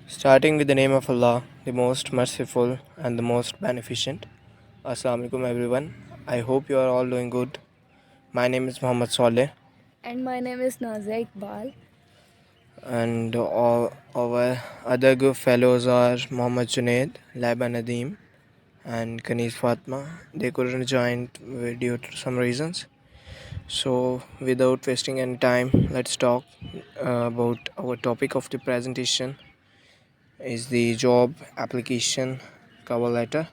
Starting with the name of Allah, the most merciful and the most beneficent. Assalamu alaikum everyone. I hope you are all doing good. My name is Muhammad Saleh And my name is Nazia Iqbal. and all our other good fellows are Muhammad Junaid, Laiba Nadeem and Kanis Fatma. They couldn't join due to some reasons. So without wasting any time, let's talk about our topic of the presentation is the job application cover letter.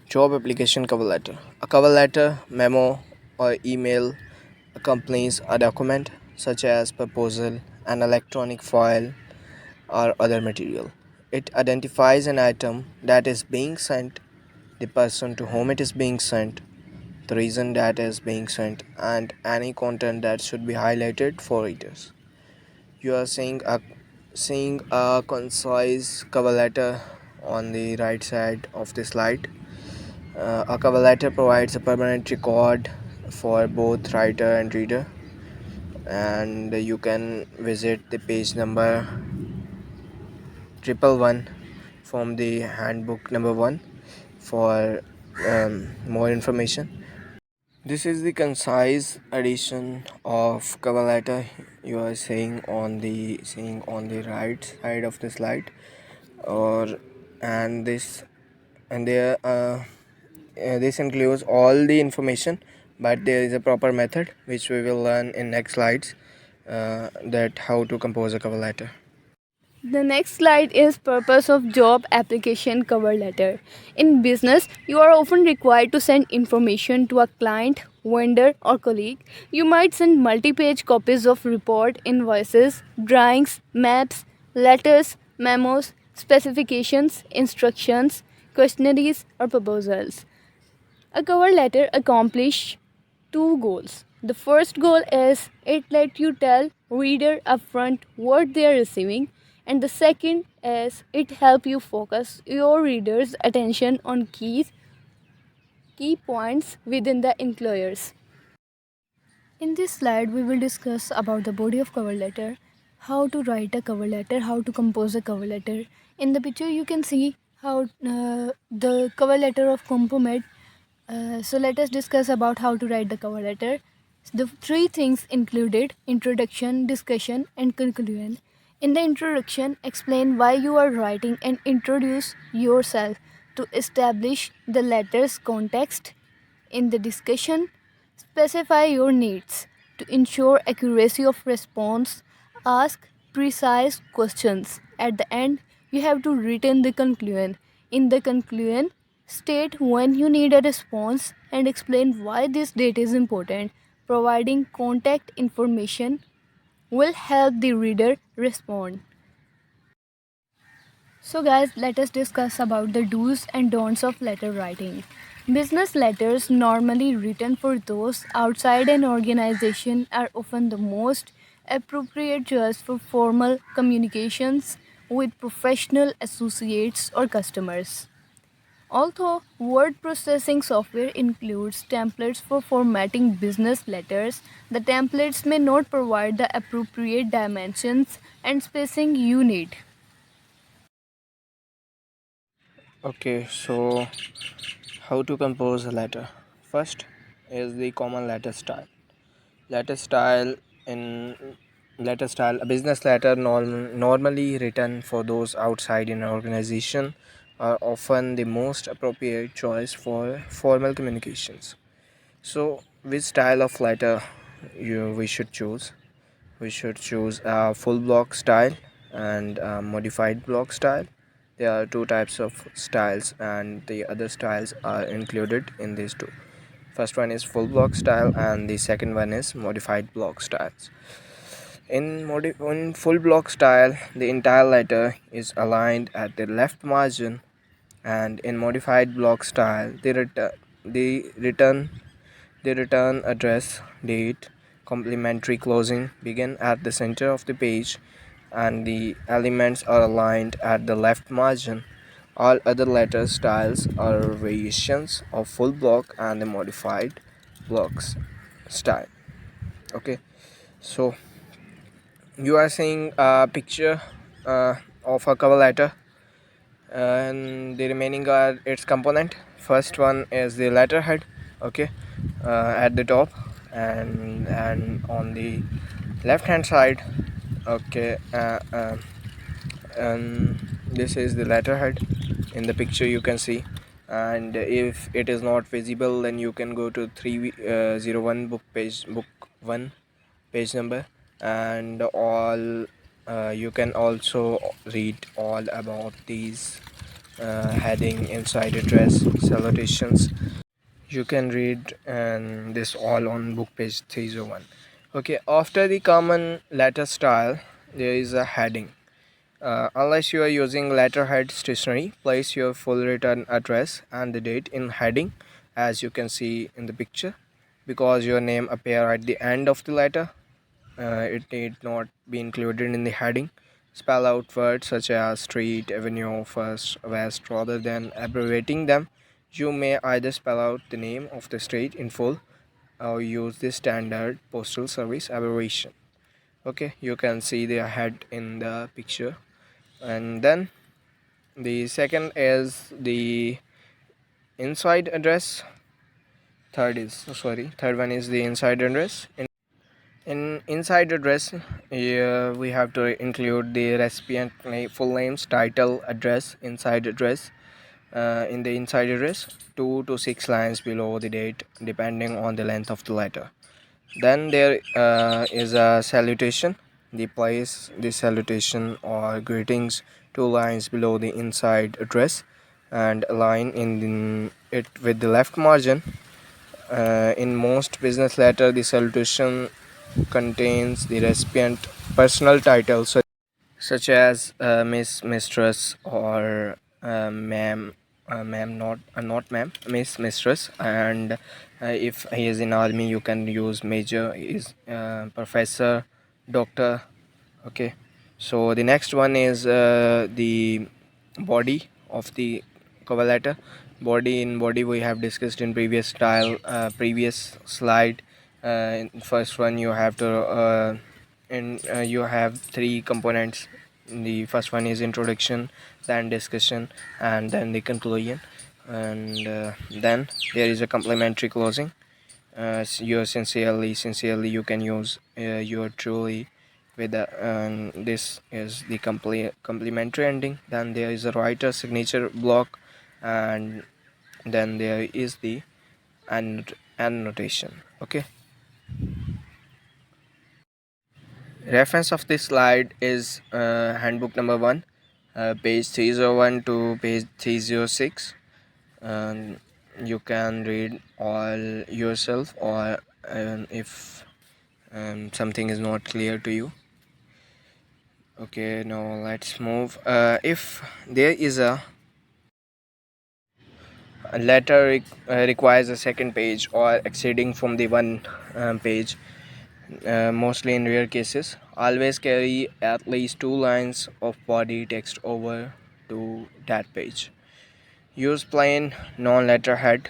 Job application cover letter. A cover letter, memo, or email accompanies a document such as proposal, an electronic file, or other material. It identifies an item that is being sent, the person to whom it is being sent, the reason that is being sent, and any content that should be highlighted for readers. You are seeing a concise cover letter on the right side of the slide. A cover letter provides a permanent record for both writer and reader, and you can visit the page number 111 from the handbook number 1 for more information. This is the concise edition of cover letter you are seeing on the right side of the slide, or and this and there this includes all the information, but there is a proper method which we will learn in next slides, that how to compose a cover letter. The next slide is purpose of job application cover letter. In business, you are often required to send information to a client, vendor or colleague. You might send multi-page copies of report, invoices, drawings, maps, letters, memos, specifications, instructions, questionnaires or proposals. A cover letter accomplishes two goals. The first goal is it let you tell reader upfront what they are receiving, and the second is it help you focus your reader's attention on key points within the enclosures. In this slide, we will discuss about the body of cover letter, how to write a cover letter, how to compose a cover letter. In the picture, you can see how the cover letter of Compomed. So let us discuss about how to write the cover letter. The three things included: introduction, discussion, and conclusion. In the introduction, explain why you are writing and introduce yourself to establish the letter's context. In the discussion, specify your needs. To ensure accuracy of response, ask precise questions. At the end, you have to written the conclusion. In the conclusion, state when you need a response and explain why this date is important. Providing contact information will help the reader respond. So guys, let us discuss about the do's and don'ts of letter writing. Business letters normally written for those outside an organization are often the most appropriate choice for formal communications with professional associates or customers. Although word processing software includes templates for formatting business letters, the templates may not provide the appropriate dimensions and spacing you need. Okay, so how to compose a letter? First is the common letter style. Letter style in letter style, a business letter normally written for those outside an organization are often the most appropriate choice for formal communications. So, which style of letter we should choose? We should choose a full block style and a modified block style. There are two types of styles, and the other styles are included in these two. First one is full block style, and the second one is modified block styles. In full block style, the entire letter is aligned at the left margin, and in modified block style, the return the return address, date, complimentary closing begin at the center of the page, and the elements are aligned at the left margin. All other letter styles are variations of full block and the modified blocks style. Okay, so you are seeing a picture of a cover letter, and the remaining are its component. First one is the letterhead, okay, at the top, and on the left hand side, okay, this is the letterhead in the picture you can see. And if it is not visible, then you can go to 301 book 1 page number, and all you can also read all about these heading, inside address, salutations. You can read this all on book page 301. Okay, after the common letter style, there is a heading. Unless you are using letterhead stationery, place your full return address and the date in heading, as you can see in the picture. Because your name appear at the end of the letter, it need not be included in the heading. Spell out words such as street, avenue, first, west rather than abbreviating them. You may either spell out the name of the street in full or use the standard postal service abbreviation. Okay, you can see the head in the picture. And then the second is the inside address. Third one is the inside address. In inside address, we have to include the recipient full names, title, address, inside address. In the inside address, 2 to 6 lines below the date, depending on the length of the letter. Then there is a salutation. The place the salutation or greetings 2 lines below the inside address, and align in it with the left margin. In most business letter, the salutation contains the recipient personal titles such as Miss, Mistress, or Ma'am, Ma'am, not Ma'am, Miss, Mistress. And if he is in army, you can use Major, is Professor, Doctor. Okay, so the next one is the body of the cover letter. Body we have discussed in previous slide. In first one you have to you have three components. The first one is introduction, then discussion, and then the conclusion. And then there is a complimentary closing. Your sincerely you can use your truly with the, this is the complimentary ending. Then there is a writer signature block, and then there is the annotation. Okay, reference of this slide is handbook number 1, page 301 to page 306. And you can read all yourself, or if something is not clear to you. Okay, now let's move. If there is a letter requires a second page or exceeding from the one page, mostly in rare cases, always carry at least 2 lines of body text over to that page. Use plain non-letterhead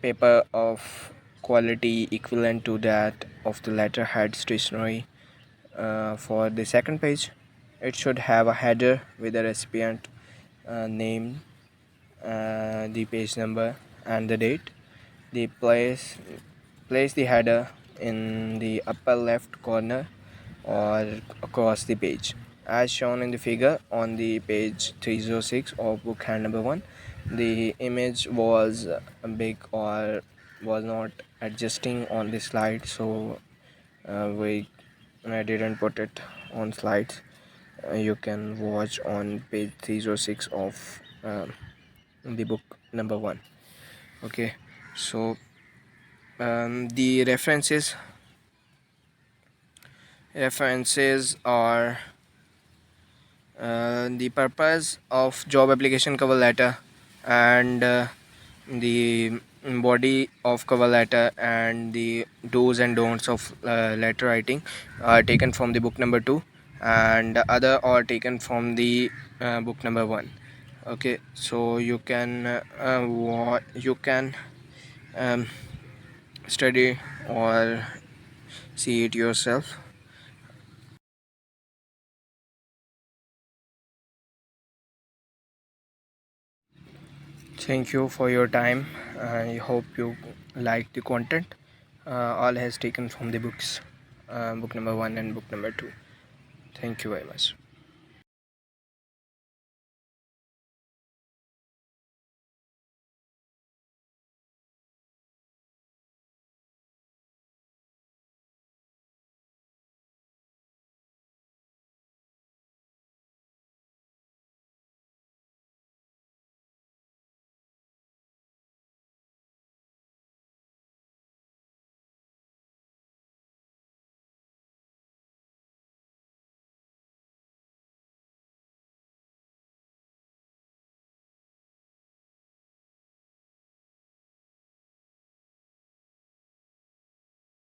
paper of quality equivalent to that of the letterhead stationery. For the second page, it should have a header with the recipient name, the page number, and the date. The place the header in the upper left corner or across the page, as shown in the figure on the page 306 of book hand number 1. The image was big or was not adjusting on the slide, so we I didn't put it on slides. You can watch on page 306 of the book number 1. Okay, so the references are the purpose of job application cover letter, and the body of cover letter, and the do's and don'ts of letter writing are taken from the book number 2, and other are taken from the book number 1. Okay, so you can you can um, study or see it yourself. Thank you for your time. I hope you like the content. All has taken from the books, book number 1 and book number 2. Thank you very much.